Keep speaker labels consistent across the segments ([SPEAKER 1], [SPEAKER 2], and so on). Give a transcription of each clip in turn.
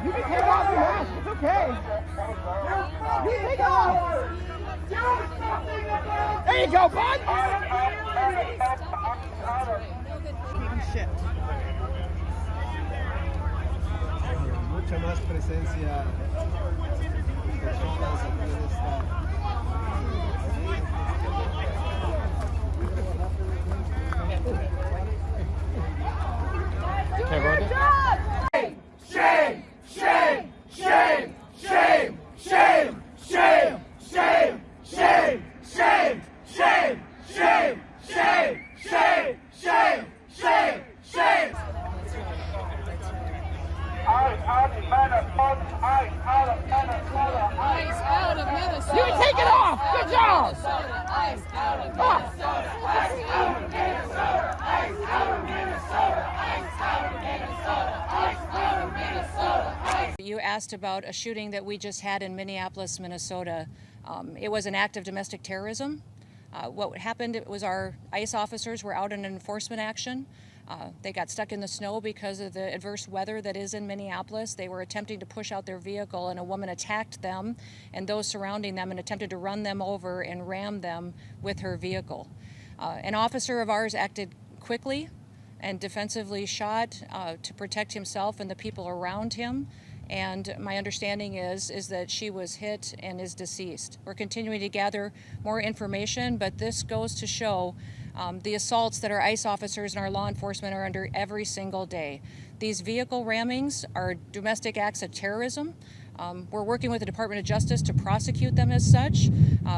[SPEAKER 1] You can take off your mask. It's okay. You take it off. There you go, bud. Shit.
[SPEAKER 2] Mucha más presencia de personas aquí en esta.
[SPEAKER 1] Shame! Shame! Shame! Shame! Shame! Shame! Shame! Shame! Shame! Shame! Shame! Shame! Shame! Shame! Shame! Shame!
[SPEAKER 3] Ice out of Minnesota.
[SPEAKER 1] You can take it off. Good job.
[SPEAKER 3] Ice out of Minnesota. Ice out of Minnesota. Ice out of Minnesota. Ice out of Minnesota. Ice out of Minnesota.
[SPEAKER 4] You asked about a shooting that we just had in Minneapolis, Minnesota. It was an act of domestic terrorism. What happened, it was our ICE officers were out in an enforcement action. They got stuck in the snow because of the adverse weather that is in Minneapolis. They were attempting to push out their vehicle, and a woman attacked them and those surrounding them and attempted to run them over and ram them with her vehicle. An officer of ours acted quickly and defensively shot to protect himself and the people around him. And my understanding is that she was hit and is deceased. We're continuing to gather more information, but this goes to show the assaults that our ICE officers and our law enforcement are under every single day. These vehicle rammings are domestic acts of terrorism. We're working with the Department of Justice to prosecute them as such.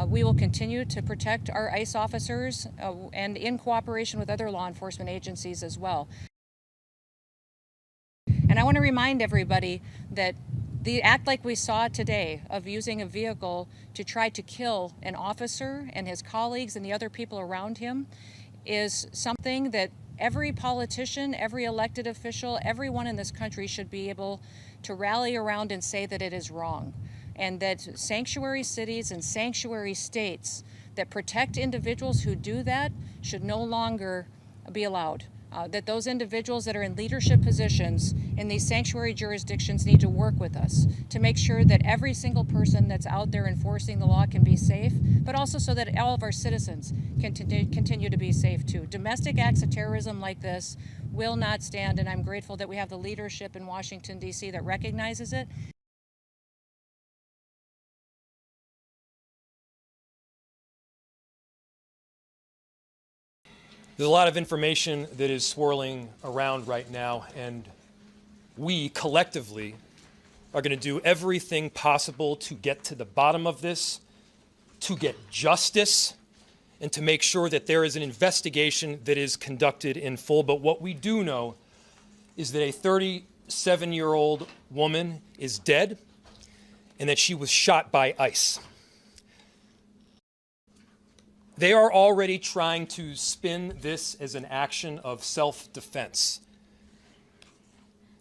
[SPEAKER 4] We will continue to protect our ICE officers and in cooperation with other law enforcement agencies as well. And I want to remind everybody that the act like we saw today of using a vehicle to try to kill an officer and his colleagues and the other people around him is something that every politician, every elected official, everyone in this country should be able to rally around and say that it is wrong. And that sanctuary cities and sanctuary states that protect individuals who do that should no longer be allowed. That those individuals that are in leadership positions in these sanctuary jurisdictions need to work with us to make sure that every single person that's out there enforcing the law can be safe, but also so that all of our citizens can continue to be safe too. Domestic acts of terrorism like this will not stand, and I'm grateful that we have the leadership in Washington, D.C. that recognizes it.
[SPEAKER 5] There's a lot of information that is swirling around right now, and we collectively are going to do everything possible to get to the bottom of this, to get justice, and to make sure that there is an investigation that is conducted in full. But what we do know is that a 37-year-old woman is dead and that she was shot by ICE. They are already trying to spin this as an action of self-defense.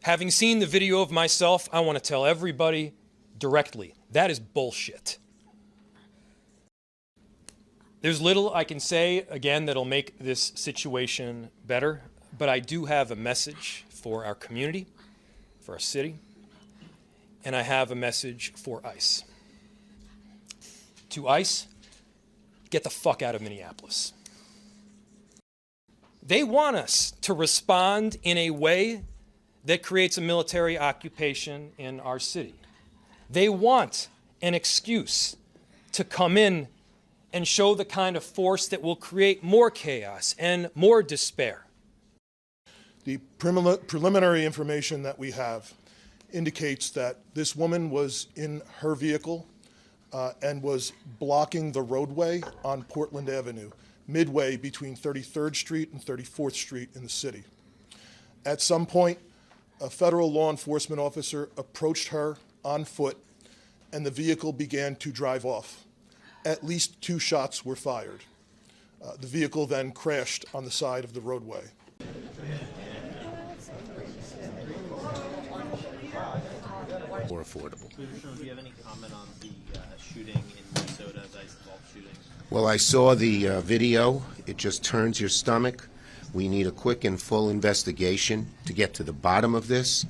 [SPEAKER 5] Having seen the video of myself, I want to tell everybody directly, that is bullshit. There's little I can say, again, that'll make this situation better, but I do have a message for our community, for our city, and I have a message for ICE. To ICE, get the fuck out of Minneapolis. They want us to respond in a way that creates a military occupation in our city. They want an excuse to come in and show the kind of force that will create more chaos and more despair.
[SPEAKER 6] The preliminary information that we have indicates that this woman was in her vehicle and was blocking the roadway on Portland Avenue, midway between 33rd Street and 34th Street in the city. At some point, a federal law enforcement officer approached her on foot, and the vehicle began to drive off. At least 2 shots were fired. The vehicle then crashed on the side of the roadway.
[SPEAKER 7] More affordable.
[SPEAKER 8] Do you have any comment on the shooting in Minnesota, the ICE-involved shooting?
[SPEAKER 7] Well, I saw the video. It just turns your stomach. We need a quick and full investigation to get to the bottom of this.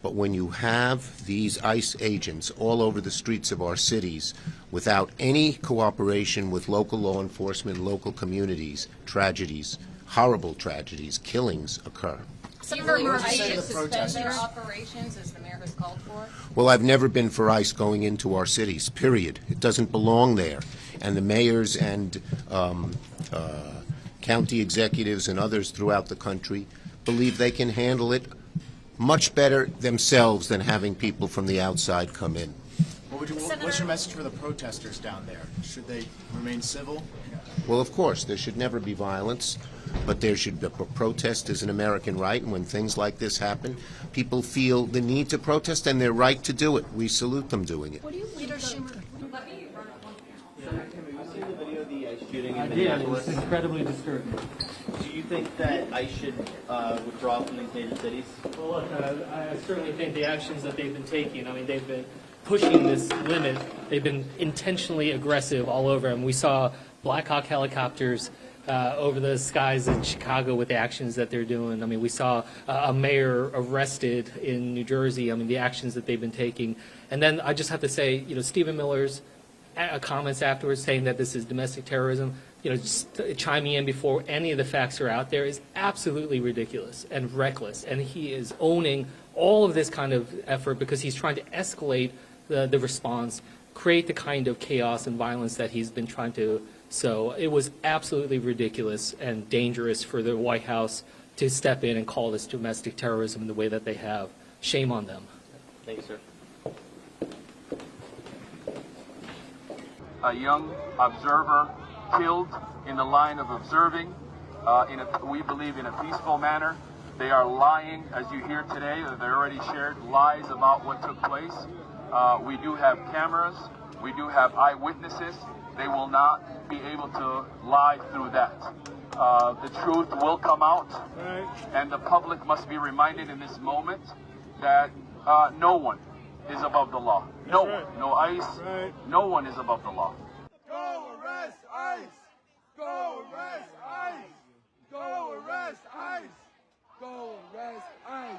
[SPEAKER 7] But when you have these ICE agents all over the streets of our cities without any cooperation with local law enforcement, local communities, tragedies, horrible tragedies, killings occur.
[SPEAKER 4] Some of our ICE should suspend their operations, as the mayor has called for.
[SPEAKER 7] Well, I've never been for ICE going into our cities, period. It doesn't belong there. And the mayors and county executives and others throughout the country believe they can handle it much better themselves than having people from the outside come in.
[SPEAKER 9] What's your message for the protesters down there? Should they remain civil?
[SPEAKER 7] Well, of course, there should never be violence, but there should be protest is an American right, and when things like this happen, people feel the need to protest, and they're right to do it. We salute them doing it.
[SPEAKER 4] What do you Leader Schumer?
[SPEAKER 8] Shooting
[SPEAKER 10] I
[SPEAKER 8] in
[SPEAKER 10] did. It
[SPEAKER 8] Minneapolis.
[SPEAKER 10] was incredibly disturbing.
[SPEAKER 8] Do you think that ICE should withdraw from these major cities?
[SPEAKER 10] Well, look, I certainly think the actions that they've been taking, I mean, they've been pushing this limit. They've been intentionally aggressive all over. And we saw Black Hawk helicopters over the skies in Chicago with the actions that they're doing. I mean, we saw a mayor arrested in New Jersey. I mean, the actions that they've been taking. And then I just have to say, you know, Stephen Miller's comments afterwards saying that this is domestic terrorism, you know, just chiming in before any of the facts are out there is absolutely ridiculous and reckless. And he is owning all of this kind of effort because he's trying to escalate the response, create the kind of chaos and violence that he's been trying to sow. It was absolutely ridiculous and dangerous for the White House to step in and call this domestic terrorism in the way that they have. Shame on them.
[SPEAKER 8] Thank you, sir.
[SPEAKER 11] A young observer killed in the line of observing, we believe in a peaceful manner. They are lying, as you hear today, they already shared lies about what took place. We do have cameras, we do have eyewitnesses. They will not be able to lie through that. The truth will come out, and the public must be reminded in this moment that no one is above the law. No one, no ICE, no one is above the law.
[SPEAKER 1] Go arrest ICE! Go arrest ICE! Go arrest ICE! Go arrest ICE!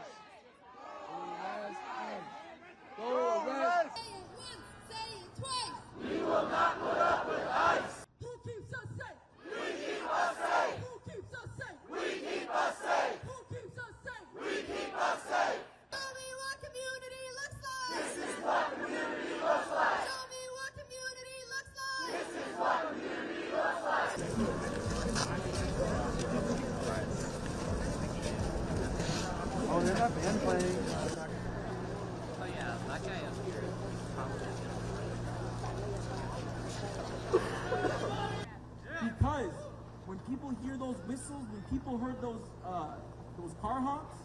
[SPEAKER 1] Go arrest!
[SPEAKER 3] Say it once, say it twice. We will not put up with ICE. Who keeps us safe? We keep us safe. Who keeps us safe? We keep us safe. Who keeps us safe? We keep us safe. Show me what community looks like. This is what community looks like. Show me what community looks like. This is what community looks like.
[SPEAKER 2] Oh, there's that band playing.
[SPEAKER 8] Oh yeah, that guy up here.
[SPEAKER 12] Because when people hear those whistles, when people heard those car honks,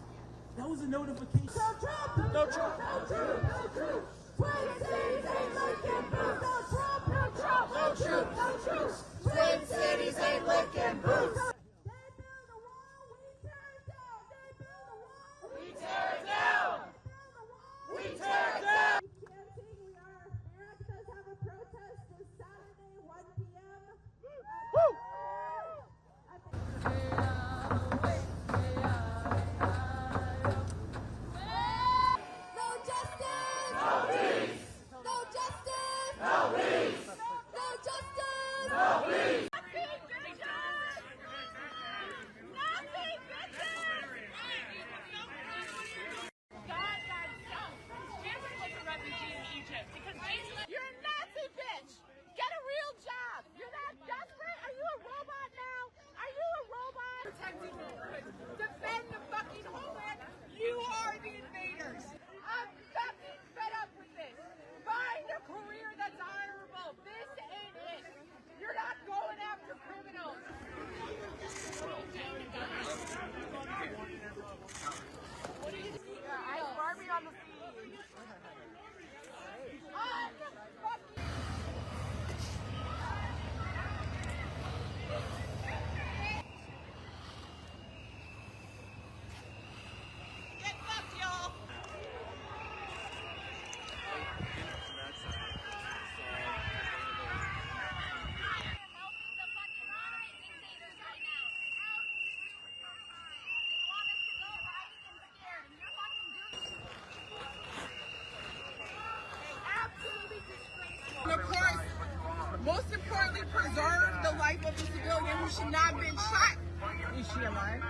[SPEAKER 12] that was a notification. No Trump! No Trump! No Trump! No Trump! Twin Cities ain't licking boots! No Trump! No Trump! No Trump! No Trump! Twin Cities ain't licking boots! They build a wall, we tear it down! They build a wall, we tear it down! They build a wall, we tear it down! You can't see, we are. Americans have a protest this Saturday, 1 p.m. Woo!
[SPEAKER 3] Defend the fucking homeland. You are the invaders. I'm fucking fed up with this. Find a career that's honorable. This ain't it. You're not going after criminals. What do you see? I'm Barbie on the feed. importantly, preserve the life of the civilian who should not have been shot. Is she alive?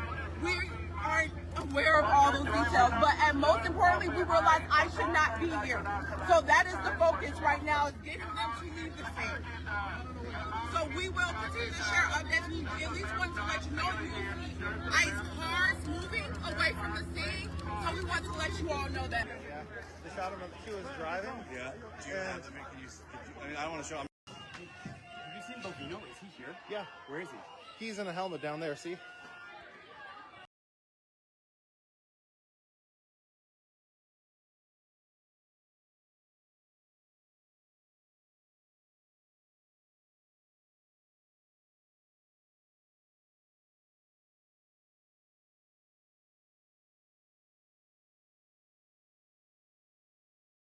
[SPEAKER 3] We aren't aware of all those details, and most importantly, we realize I should not be here. So that is the focus right now, is getting them to leave the scene. So we will continue to share updates. We at least want to let you know you see ICE cars moving away from the scene. So we want to let you all know that.
[SPEAKER 2] Yeah, they shot him. She was driving.
[SPEAKER 13] Yeah. Do you have to make? I mean, I don't want to show him.
[SPEAKER 9] Have you seen Bovino? Is he here?
[SPEAKER 2] Yeah.
[SPEAKER 9] Where is he?
[SPEAKER 2] He's in a helmet down there. See?